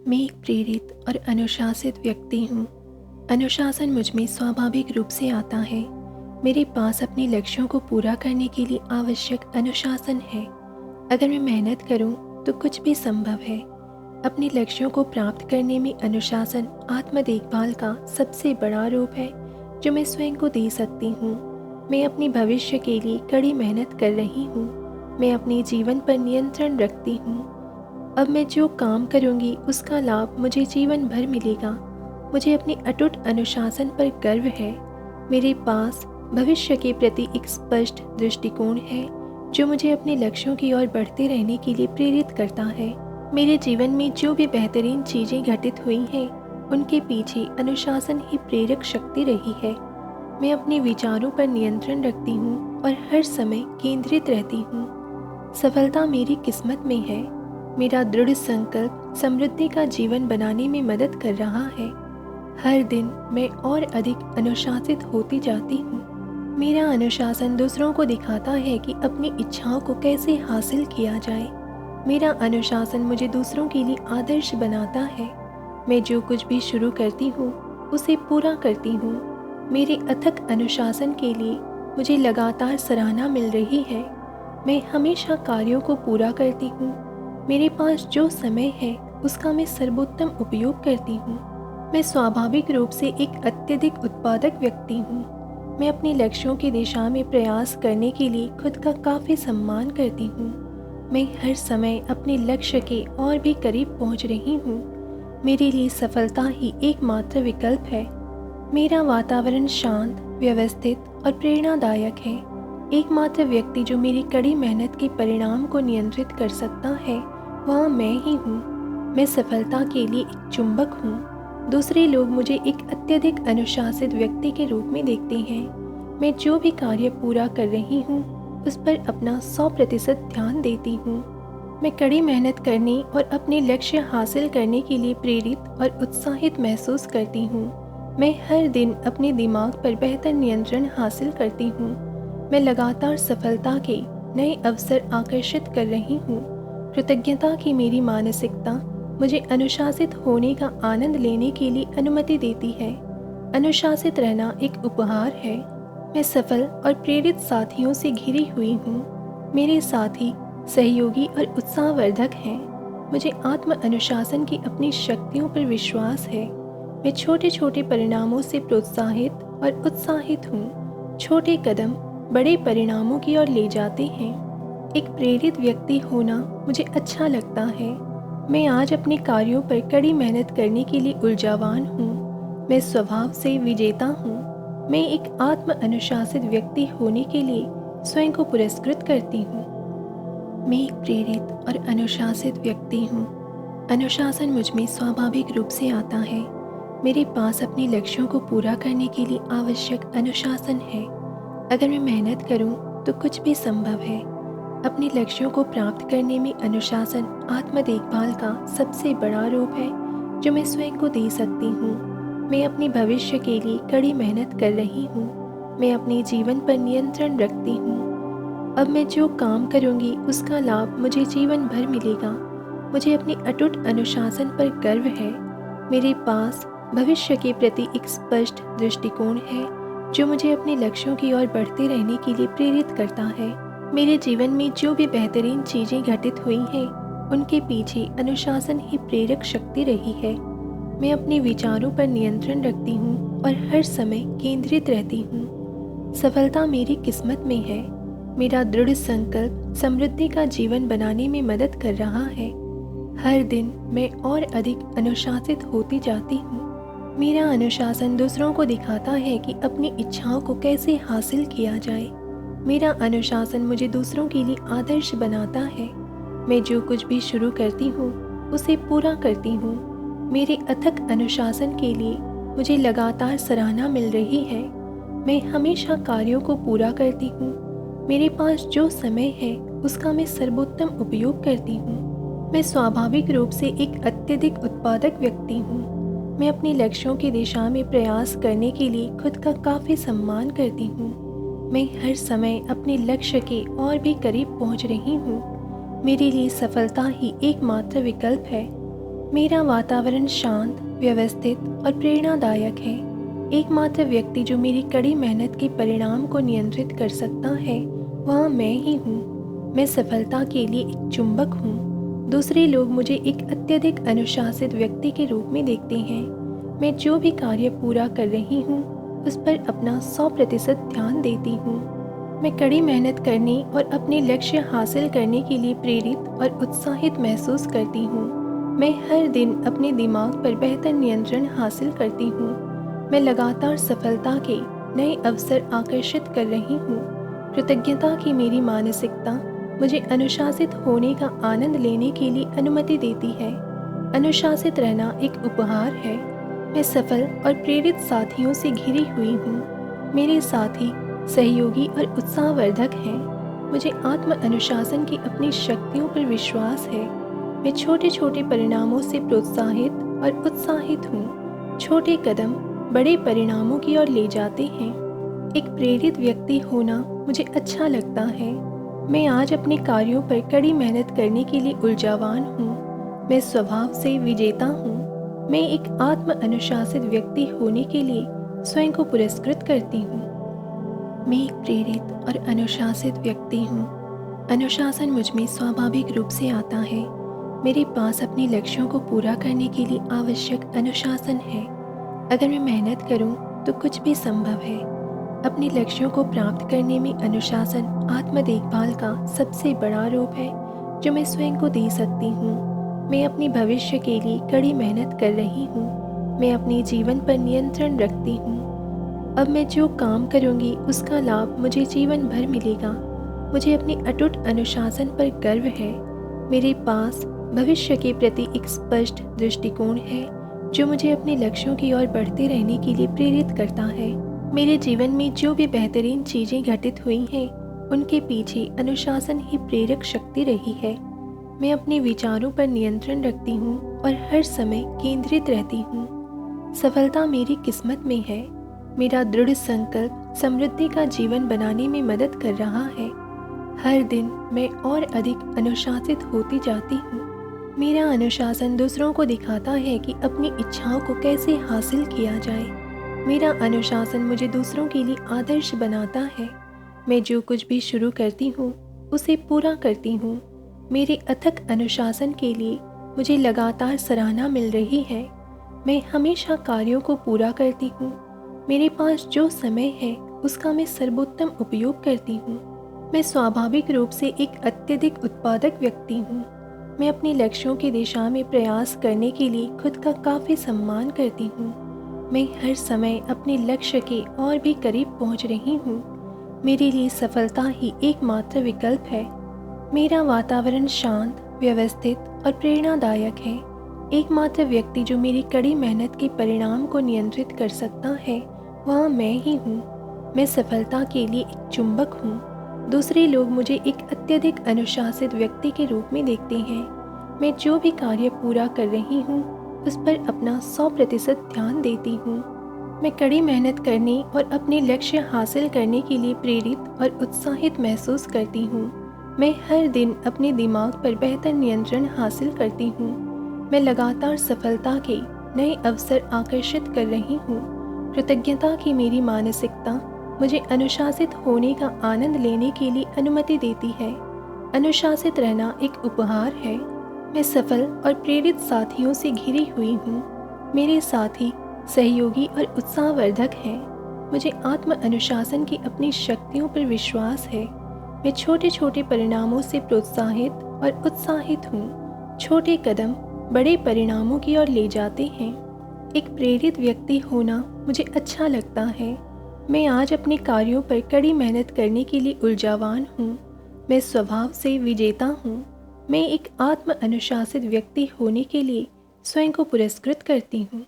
मैं एक प्रेरित और अनुशासित व्यक्ति हूँ। अनुशासन मुझ में स्वाभाविक रूप से आता है। मेरे पास अपने लक्ष्यों को पूरा करने के लिए आवश्यक अनुशासन है। अगर मैं मेहनत करूँ तो कुछ भी संभव है। अपने लक्ष्यों को प्राप्त करने में अनुशासन आत्म देखभाल का सबसे बड़ा रूप है जो मैं स्वयं को दे सकती हूँ। मैं अपने भविष्य के लिए कड़ी मेहनत कर रही हूँ। मैं अपने जीवन पर नियंत्रण रखती हूँ। अब मैं जो काम करूँगी उसका लाभ मुझे जीवन भर मिलेगा। मुझे अपने अटूट अनुशासन पर गर्व है। मेरे पास भविष्य के प्रति एक स्पष्ट दृष्टिकोण है जो मुझे अपने लक्ष्यों की ओर बढ़ते रहने के लिए प्रेरित करता है। मेरे जीवन में जो भी बेहतरीन चीज़ें घटित हुई हैं उनके पीछे अनुशासन ही प्रेरक शक्ति रही है। मैं अपने विचारों पर नियंत्रण रखती हूँ और हर समय केंद्रित रहती हूँ। सफलता मेरी किस्मत में है। मेरा दृढ़ संकल्प समृद्धि का जीवन बनाने में मदद कर रहा है। हर दिन मैं और अधिक अनुशासित होती जाती हूँ। मेरा अनुशासन दूसरों को दिखाता है कि अपनी इच्छाओं को कैसे हासिल किया जाए। मेरा अनुशासन मुझे दूसरों के लिए आदर्श बनाता है। मैं जो कुछ भी शुरू करती हूँ उसे पूरा करती हूँ। मेरे अथक अनुशासन के लिए मुझे लगातार सराहना मिल रही है। मैं हमेशा कार्यों को पूरा करती हूँ। मेरे पास जो समय है उसका मैं सर्वोत्तम उपयोग करती हूँ। मैं स्वाभाविक रूप से एक अत्यधिक उत्पादक व्यक्ति हूँ। मैं अपने लक्ष्यों की दिशा में प्रयास करने के लिए खुद का काफ़ी सम्मान करती हूँ। मैं हर समय अपने लक्ष्य के और भी करीब पहुँच रही हूँ। मेरे लिए सफलता ही एकमात्र विकल्प है। मेरा वातावरण शांत, व्यवस्थित और प्रेरणादायक है। एकमात्र व्यक्ति जो मेरी कड़ी मेहनत के परिणाम को नियंत्रित कर सकता है वह मैं ही हूँ। मैं सफलता के लिए एक चुंबक हूँ। दूसरे लोग मुझे एक अत्यधिक अनुशासित व्यक्ति के रूप में देखते हैं। मैं जो भी कार्य पूरा कर रही हूँ उस पर अपना 100% ध्यान देती हूँ। मैं कड़ी मेहनत करने और अपने लक्ष्य हासिल करने के लिए प्रेरित और उत्साहित महसूस करती हूँ। मैं हर दिन अपने दिमाग पर बेहतर नियंत्रण हासिल करती हूँ। मैं लगातार सफलता के नए अवसर आकर्षित कर रही हूँ। कृतज्ञता की मेरी मानसिकता मुझे अनुशासित होने का आनंद लेने के लिए अनुमति देती है। अनुशासित रहना एक उपहार है। मैं सफल और प्रेरित साथियों से घिरी हुई हूँ। मेरे साथी सहयोगी और उत्साहवर्धक हैं। मुझे आत्म अनुशासन की अपनी शक्तियों पर विश्वास है। मैं छोटे छोटे परिणामों से प्रोत्साहित और उत्साहित हूँ। छोटे कदम बड़े परिणामों की ओर ले जाते हैं। एक प्रेरित व्यक्ति होना मुझे अच्छा लगता है। मैं आज अपने कार्यों पर कड़ी मेहनत करने के लिए ऊर्जावान हूँ। मैं स्वभाव से विजेता हूँ। मैं एक आत्म अनुशासित व्यक्ति होने के लिए स्वयं को पुरस्कृत करती हूँ। मैं एक प्रेरित और अनुशासित व्यक्ति हूँ। अनुशासन मुझ में स्वाभाविक रूप से आता है। मेरे पास अपने लक्ष्यों को पूरा करने के लिए आवश्यक अनुशासन है। अगर मैं मेहनत करूँ तो कुछ भी संभव है। अपने लक्ष्यों को प्राप्त करने में अनुशासन आत्म देखभाल का सबसे बड़ा रूप है जो मैं स्वयं को दे सकती हूँ। मैं अपने भविष्य के लिए कड़ी मेहनत कर रही हूँ। मैं अपने जीवन पर नियंत्रण रखती हूँ। अब मैं जो काम करूँगी उसका लाभ मुझे जीवन भर मिलेगा। मुझे अपने अटूट अनुशासन पर गर्व है। मेरे पास भविष्य के प्रति एक स्पष्ट दृष्टिकोण है जो मुझे अपने लक्ष्यों की ओर बढ़ते रहने के लिए प्रेरित करता है। मेरे जीवन में जो भी बेहतरीन चीज़ें घटित हुई हैं उनके पीछे अनुशासन ही प्रेरक शक्ति रही है। मैं अपने विचारों पर नियंत्रण रखती हूँ और हर समय केंद्रित रहती हूँ। सफलता मेरी किस्मत में है। मेरा दृढ़ संकल्प समृद्धि का जीवन बनाने में मदद कर रहा है। हर दिन मैं और अधिक अनुशासित होती जाती हूँ। मेरा अनुशासन दूसरों को दिखाता है कि अपनी इच्छाओं को कैसे हासिल किया जाए। मेरा अनुशासन मुझे दूसरों के लिए आदर्श बनाता है। मैं जो कुछ भी शुरू करती हूँ उसे पूरा करती हूँ। मेरे अथक अनुशासन के लिए मुझे लगातार सराहना मिल रही है। मैं हमेशा कार्यों को पूरा करती हूँ। मेरे पास जो समय है उसका मैं सर्वोत्तम उपयोग करती हूँ। मैं स्वाभाविक रूप से एक अत्यधिक उत्पादक व्यक्ति हूँ। मैं अपने लक्ष्यों की दिशा में प्रयास करने के लिए खुद का काफ़ी सम्मान करती हूँ। मैं हर समय अपने लक्ष्य के और भी करीब पहुँच रही हूँ। मेरे लिए सफलता ही एकमात्र विकल्प है। मेरा वातावरण शांत, व्यवस्थित और प्रेरणादायक है। एकमात्र व्यक्ति जो मेरी कड़ी मेहनत के परिणाम को नियंत्रित कर सकता है, वह मैं ही हूँ। मैं सफलता के लिए एक चुंबक हूँ। दूसरे लोग मुझे एक अत्यधिक अनुशासित व्यक्ति के रूप में देखते हैं। मैं जो भी कार्य पूरा कर रही हूँ, उस पर अपना 100% ध्यान देती हूँ। मैं कड़ी मेहनत करने और अपने लक्ष्य हासिल करने के लिए प्रेरित और उत्साहित महसूस करती हूँ। मैं हर दिन अपने दिमाग पर बेहतर नियंत्रण हासिल करती हूँ। मैं लगातार सफलता के नए अवसर आकर्षित कर रही हूँ। कृतज्ञता की मेरी मानसिकता मुझे अनुशासित होने का आनंद लेने के लिए अनुमति देती है। अनुशासित रहना एक उपहार है। मैं सफल और प्रेरित साथियों से घिरी हुई हूँ। मेरे साथी सहयोगी और उत्साहवर्धक हैं। मुझे आत्म अनुशासन की अपनी शक्तियों पर विश्वास है। मैं छोटे छोटे परिणामों से प्रोत्साहित और उत्साहित हूँ। छोटे कदम बड़े परिणामों की ओर ले जाते हैं। एक प्रेरित व्यक्ति होना मुझे अच्छा लगता है। मैं आज अपने कार्यों पर कड़ी मेहनत करने के लिए ऊर्जावान हूँ। मैं स्वभाव से विजेता हूँ। मैं एक आत्म अनुशासित व्यक्ति होने के लिए स्वयं को पुरस्कृत करती हूँ। मैं एक प्रेरित और अनुशासित व्यक्ति हूँ। अनुशासन मुझ में स्वाभाविक रूप से आता है। मेरे पास अपने लक्ष्यों को पूरा करने के लिए आवश्यक अनुशासन है। अगर मैं मेहनत करूं, तो कुछ भी संभव है। अपने लक्ष्यों को प्राप्त करने में अनुशासन आत्म देखभाल का सबसे बड़ा रूप है जो मैं स्वयं को दे सकती हूँ। मैं अपने भविष्य के लिए कड़ी मेहनत कर रही हूँ। मैं अपने जीवन पर नियंत्रण रखती हूँ। अब मैं जो काम करूँगी उसका लाभ मुझे जीवन भर मिलेगा। मुझे अपने अटूट अनुशासन पर गर्व है। मेरे पास भविष्य के प्रति एक स्पष्ट दृष्टिकोण है जो मुझे अपने लक्ष्यों की ओर बढ़ते रहने के लिए प्रेरित करता है। मेरे जीवन में जो भी बेहतरीन चीजें घटित हुई हैं, उनके पीछे अनुशासन ही प्रेरक शक्ति रही है। मैं अपने विचारों पर नियंत्रण रखती हूँ और हर समय केंद्रित रहती हूँ। सफलता मेरी किस्मत में है। मेरा दृढ़ संकल्प समृद्धि का जीवन बनाने में मदद कर रहा है। हर दिन मैं और अधिक अनुशासित होती जाती हूँ। मेरा अनुशासन दूसरों को दिखाता है कि अपनी इच्छाओं को कैसे हासिल किया जाए। मेरा अनुशासन मुझे दूसरों के लिए आदर्श बनाता है। मैं जो कुछ भी शुरू करती हूँ, उसे पूरा करती हूँ। मेरे अथक अनुशासन के लिए मुझे लगातार सराहना मिल रही है। मैं हमेशा कार्यों को पूरा करती हूँ। मेरे पास जो समय है, उसका मैं सर्वोत्तम उपयोग करती हूँ। मैं स्वाभाविक रूप से एक अत्यधिक उत्पादक व्यक्ति हूँ। मैं अपने लक्ष्यों की दिशा में प्रयास करने के लिए खुद का काफ़ी सम्मान करती हूँ। मैं हर समय अपने लक्ष्य के और भी करीब पहुँच रही हूँ। मेरे लिए सफलता ही एकमात्र विकल्प है। मेरा वातावरण शांत, व्यवस्थित और प्रेरणादायक है। एकमात्र व्यक्ति जो मेरी कड़ी मेहनत के परिणाम को नियंत्रित कर सकता है, वह मैं ही हूँ। मैं सफलता के लिए एक चुंबक हूँ। दूसरे लोग मुझे एक अत्यधिक अनुशासित व्यक्ति के रूप में देखते हैं। मैं जो भी कार्य पूरा कर रही हूँ, उस पर अपना 100% ध्यान देती हूँ। मैं कड़ी मेहनत करने और अपने लक्ष्य हासिल करने के लिए प्रेरित और उत्साहित महसूस करती हूँ। मैं हर दिन अपने दिमाग पर बेहतर नियंत्रण हासिल करती हूँ। मैं लगातार सफलता के नए अवसर आकर्षित कर रही हूँ। कृतज्ञता की मेरी मानसिकता मुझे अनुशासित होने का आनंद लेने के लिए अनुमति देती है। अनुशासित रहना एक उपहार है। मैं सफल और प्रेरित साथियों से घिरी हुई हूँ। मेरे साथी सहयोगी और उत्साहवर्धक हैं। मुझे आत्म अनुशासन की अपनी शक्तियों पर विश्वास है। मैं छोटे छोटे परिणामों से प्रोत्साहित और उत्साहित हूँ। छोटे कदम बड़े परिणामों की ओर ले जाते हैं। एक प्रेरित व्यक्ति होना मुझे अच्छा लगता है। मैं आज अपने कार्यों पर कड़ी मेहनत करने के लिए ऊर्जावान हूँ। मैं स्वभाव से विजेता हूँ। मैं एक आत्म अनुशासित व्यक्ति होने के लिए स्वयं को पुरस्कृत करती हूँ।